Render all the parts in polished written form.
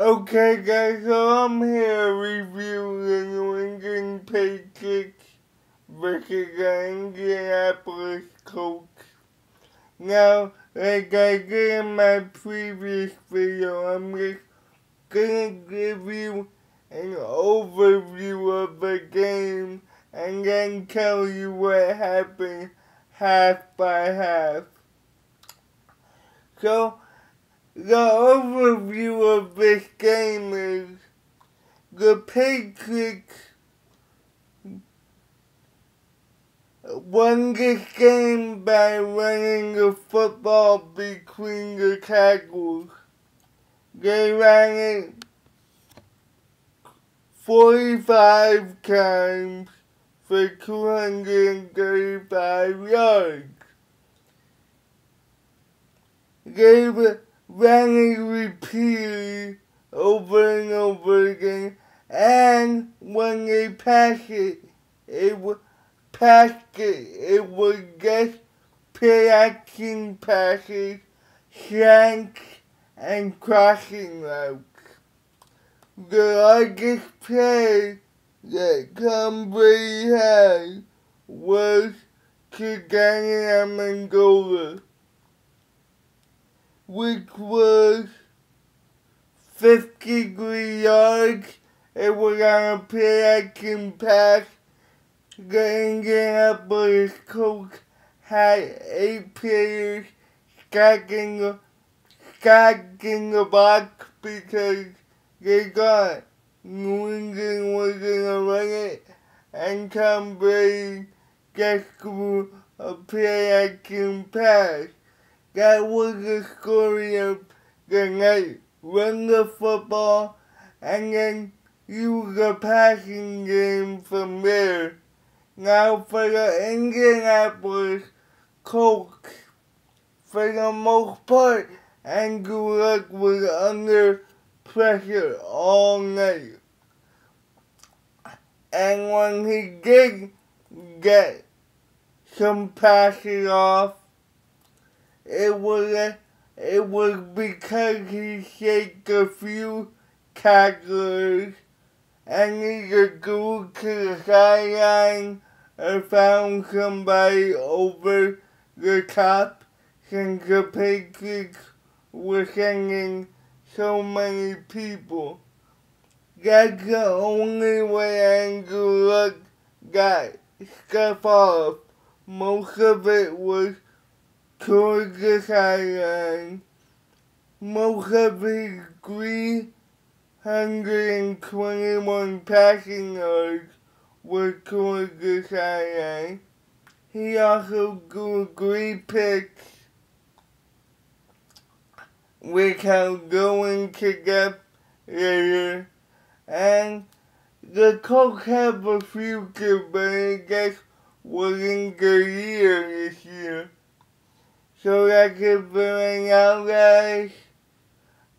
Okay guys, so I'm here reviewing the New England Patriots versus the Indianapolis Colts. Now, like I did in my previous video, I'm just gonna give you an overview of the game and then tell you what happened half by half. So, the overview of this game is the Patriots won this game by running the football between the tackles. They ran it 45 times for 235 yards. They ran it repeatedly over and over again, and when they passed it, it was just play-action passes, slants, and crossing routes. The largest play that Tom Brady had was to Daniel Amendola, which was 53 yards. It was on a play-action pass. The Indianapolis Colts had 8 players stacking the box because they thought New England was gonna run it, and Tom Brady just threw a play-action pass. That was the story of the night. Run the football and then use the passing game from there. Now for the Indianapolis Colts, for the most part, Andrew Luck was under pressure all night. And when he did get some passes off, it was because he shaked a few tacklers and either grew to the sideline or found somebody over the top, since the Patriots were sending so many people. That's the only way Andrew Luck got stuff off. Most of it was towards the sideline. Most of his 321 passing yards were towards the sideline. He also threw 3 picks which I'll go into depth later. And the Colts have a future, but it just wasn't the year this year. So that's it for right now, guys.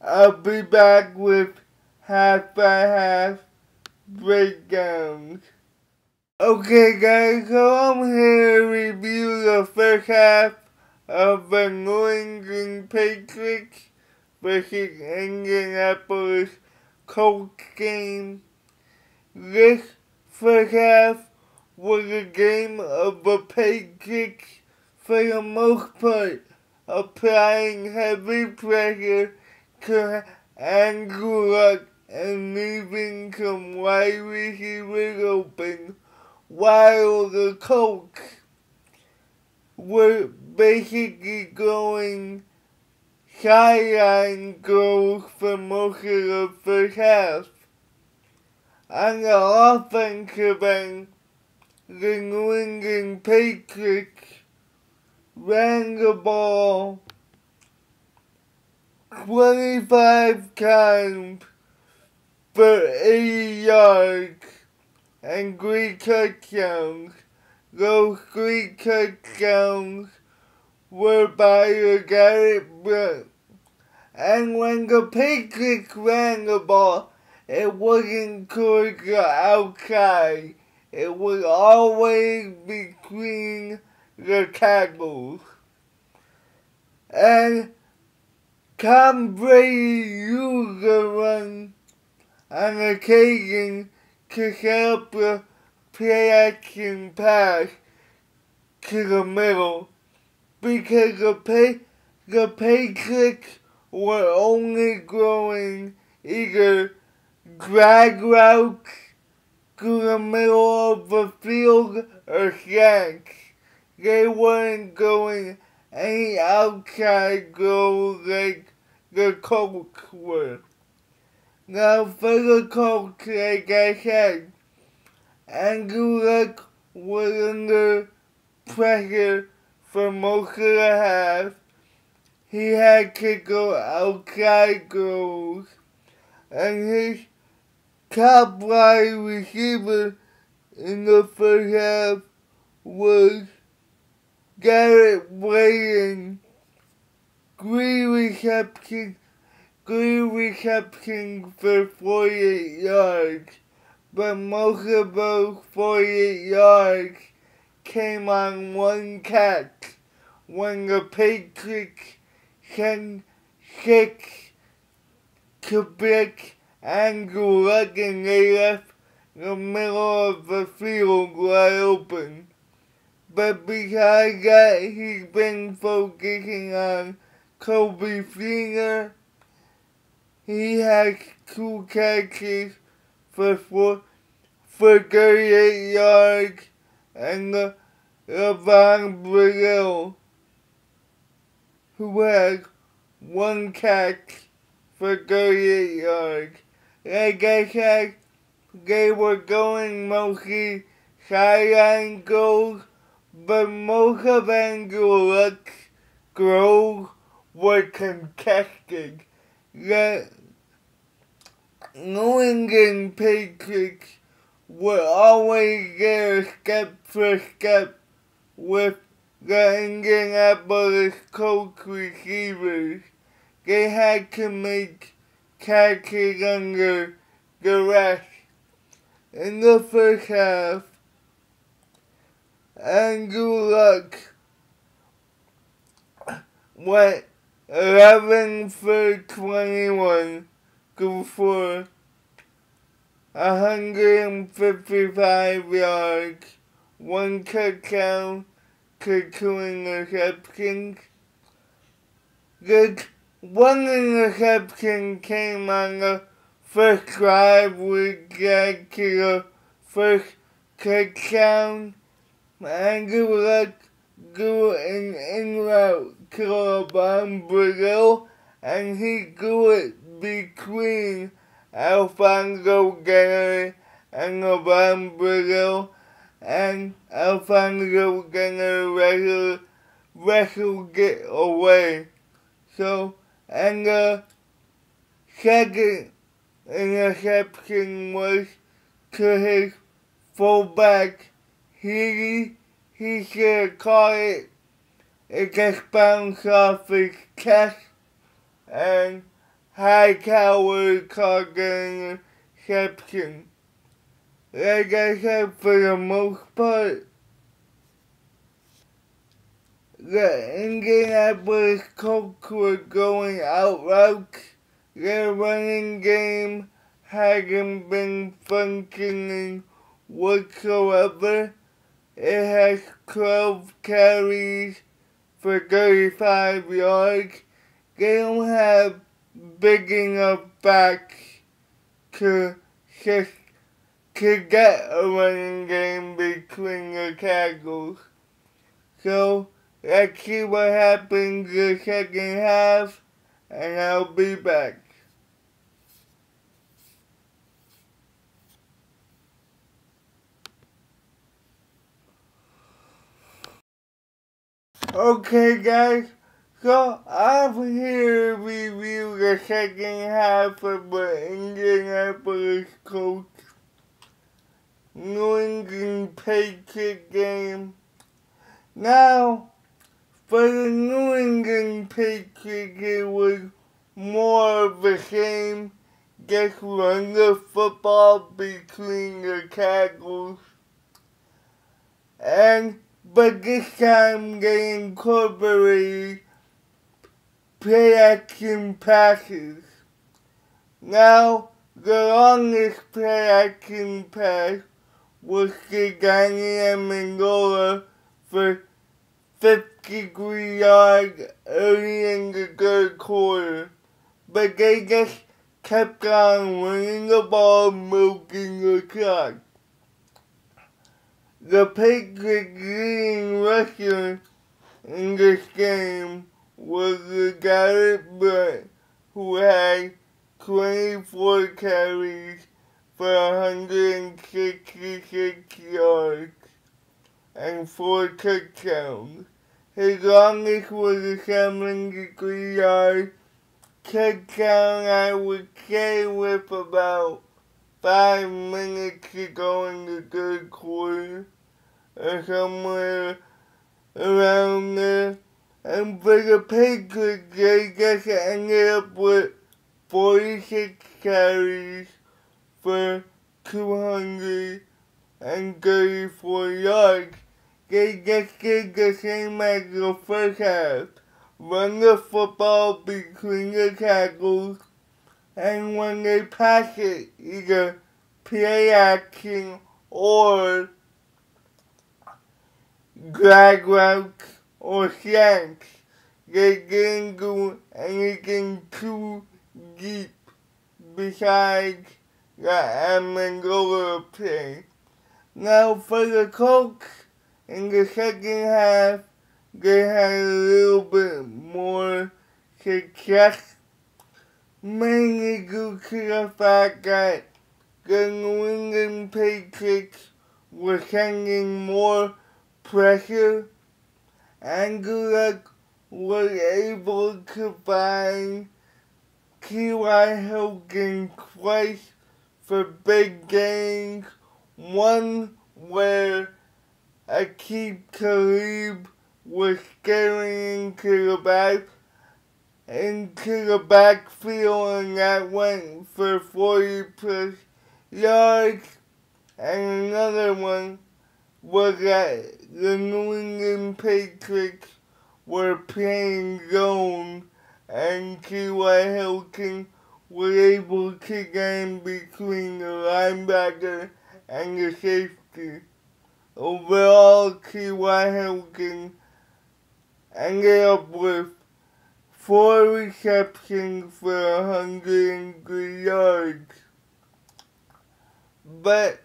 I'll be back with half by half breakdowns. Okay guys, so I'm here to review the first half of the New England Patriots versus Indianapolis Colts game. This first half was a game of the Patriots, for the most part, applying heavy pressure to Andrew Luck and leaving some wide receivers open, while the Colts were basically going sideline goals for most of the first half. On the offensive end, the New England Patriots ran the ball 25 times for 80 yards and 3 touchdowns. Those 3 touchdowns were by LeGarrette Blount. And when the Patriots ran the ball, it wasn't towards the outside. It was always between the tackles. And Tom Brady used the run on occasion to set up a play-action pass to the middle, because the Patriots were only throwing either drag routes to the middle of the field or slants. They weren't going any outside throws like the Colts were. Now for the Colts, like I said, Andrew Luck was under pressure for most of the half. He had to go outside throws, and his top wide receiver in the first half was LeGarrette Blount. Three receptions for 48 yards, but most of those 48 yards came on one catch when the Patriots sent 6 to blitz Andrew Luck, and they left the middle of the field wide open. But besides that, he's been focusing on Kobe Sr. He has 2 catches for 38 yards, and Stevan Brazil, who has 1 catch for 38 yards. Like I said, they were going mostly sideline goals, but most of Andrew Luck's throws were contested. The New England Patriots were always there step for step with the Indianapolis Colts receivers. They had to make catches under duress. In the first half, Andrew Luck went 11 for 21 for 155 yards, 1 touchdown to 2 interceptions. The 1 interception came on the first drive, which led to the first touchdown. Andrew Luck threw an in-route to Stevan Brazil, and he threw it between Alfonso Gennard and Stevan Brazil, and Alfonso Gennard wrestled it away. So, and the second interception was to his fullback. He should have caught it. It just bounced off his chest, and Hightower caught the interception. Like I said, for the most part, the Indianapolis Colts were going out routes. Their running game hasn't been functioning whatsoever. It has 12 carries for 35 yards. They don't have big enough backs to get a running game between the tackles. So, let's see what happens in the second half, and I'll be back. Okay guys, so I'm here to review the second half of the Indianapolis Colts New England Patriots game. Now, for the New England Patriots, it was more of the same. Just run the football between the tackles. But this time they incorporated play-action passes. Now, The longest play I can pass was to Danny Amendola for 53 yards early in the third quarter. But they just kept on running the ball, milking the clock. The Patriots' leading rusher in this game was LeGarrette Blount, who had 24 carries for 166 yards and 4 touchdowns. His longest was a 73-yard touchdown, I would say, with about 5 minutes to go in the third quarter, or somewhere around there. And for the Patriots, they just ended up with 46 carries for 234 yards. They just did the same as the first half. Run the football between the tackles, and when they pass it, either play action or drag routes or slants, they didn't do anything too deep besides the Amendola play. Now for the Colts, in the second half, they had a little bit more success, mainly due to the fact that the New England Patriots were sending more pressure, and Gulak was able to find T.Y. Hilton twice for big gains, one where Aqib Talib was scaring into the backfield, and that went for 40+ yards, and another one was that the New England Patriots were playing zone, and T.Y. Hilton was able to get in between the linebacker and the safety. Overall, T.Y. Hilton ended up with 4 receptions for 103 yards. But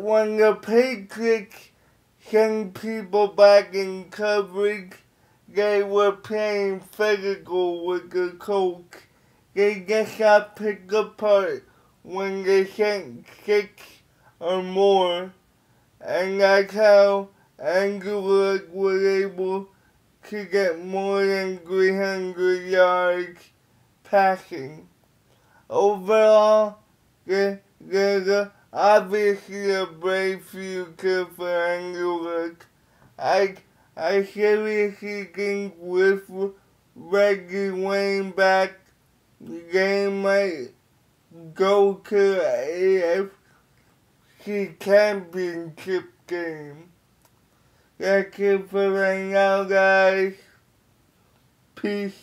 when the Patriots sent people back in coverage, they were playing physical with the Colts. They just got picked apart when they sent 6 or more, and that's how Angela was able to get more than 300 yards passing. Overall, there's obviously a bright future for Angela. I seriously think with Reggie Wayne back, they might go to the AFC Championship Game. That's it for right now, guys. Peace.